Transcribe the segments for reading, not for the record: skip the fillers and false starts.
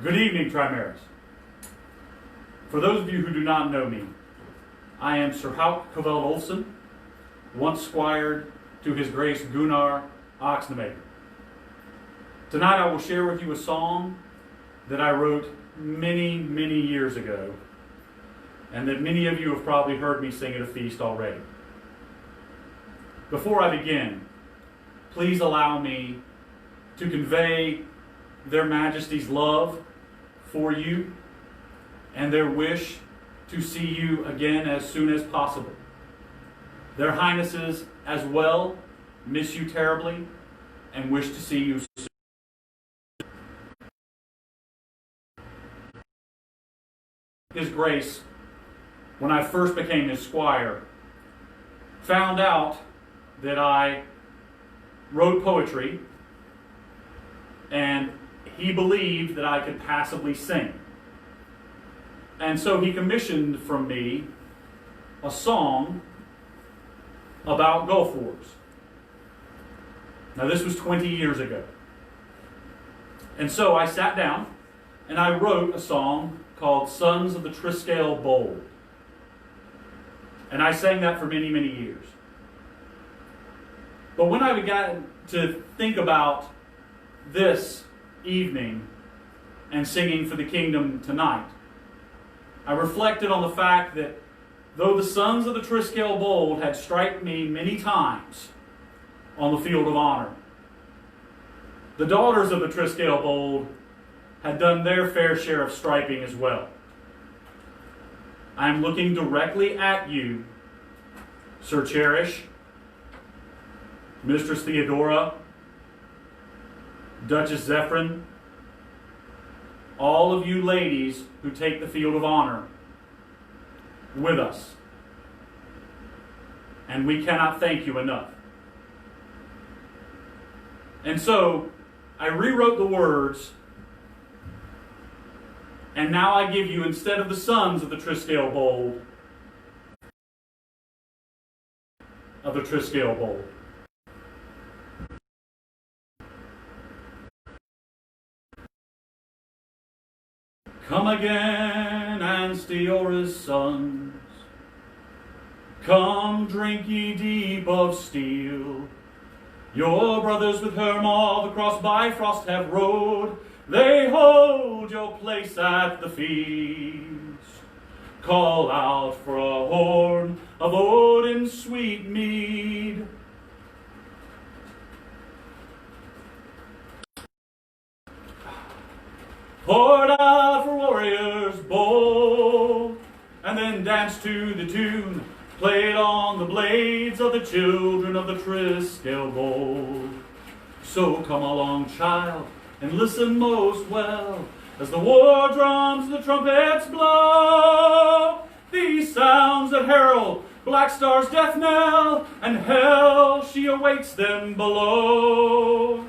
Good evening, Trimaris. For those of you who do not know me, I am Syr Haukr Kveldulfsson, once squired to His Grace Gunnar Oxnamaker. Tonight I will share with you a song that I wrote many, many years ago, and that many of you have probably heard me sing at a feast already. Before I begin, please allow me to convey their Majesty's love for you and their wish to see you again as soon as possible. Their Highnesses as well miss you terribly and wish to see you soon. His Grace, when I first became his squire, found out that I wrote poetry, and he believed that I could passably sing. And so he commissioned from me a song about Gulf Wars. Now this was 20 years ago. And so I sat down and I wrote a song called Sons of the Triskele Bold. And I sang that for many, many years. But when I began to think about this evening and singing for the kingdom tonight, I reflected on the fact that though the sons of the Triskele Bold had striped me many times on the field of honor, the daughters of the Triskele Bold had done their fair share of striping as well. I am looking directly at you, Sir Cherish, Mistress Theodora, Duchess Zephyrin, all of you ladies who take the field of honor with us. And we cannot thank you enough. And so, I rewrote the words, and now I give you, instead of the sons of the Triskele Bold, of the Triskele Bold. Come again, Anstiora's sons. Come, drink ye deep of steel. Your brothers with Hermod across Bifrost have rode. They hold your place at the feast. Call out for a horn of Odin's sweet mead. Poured out for warriors bold, and then dance to the tune played on the blades of the children of the Triskele Bold. So come along, child, and listen most well, as the war drums and the trumpets blow. These sounds that herald Black Star's death knell, and hell she awaits them below.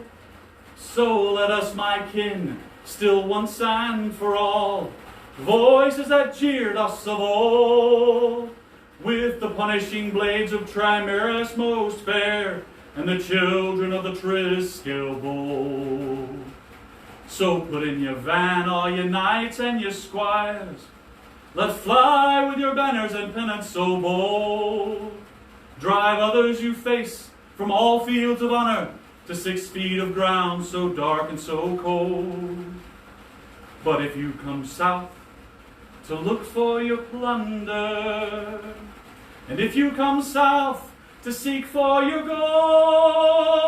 So let us, my kin, still once and for all, voices that jeered us of old, with the punishing blades of Trimaris most fair, and the children of the Triskele Bold. So put in your van all your knights and your squires, let fly with your banners and pennants so bold. Drive others you face from all fields of honor to 6 feet of ground so dark and so cold. But if you come south to look for your plunder, and if you come south to seek for your gold,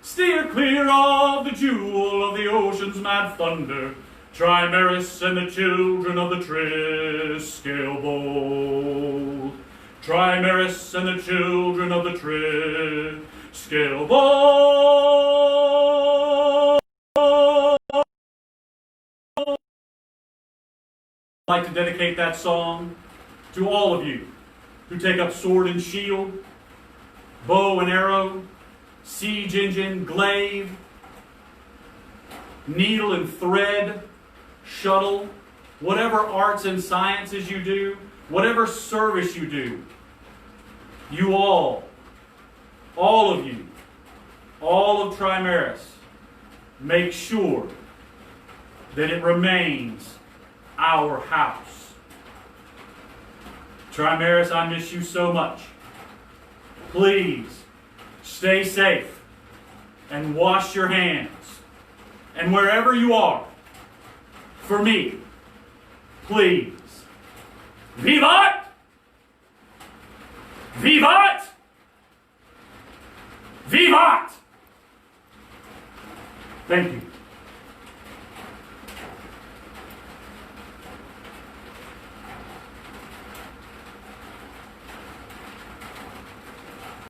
steer clear of the jewel of the ocean's mad thunder, Trimaris and the children of the Triskele Bold. Trimaris and the children of the Triskele Bold. I'd like to dedicate that song to all of you who take up sword and shield, bow and arrow, siege engine, glaive, needle and thread, shuttle, whatever arts and sciences you do, whatever service you do. You all of you, all of Trimaris, make sure then it remains our house. Trimaris, I miss you so much. Please, stay safe and wash your hands. And wherever you are, for me, please, Vivat! Vivat! Vivat! Thank you.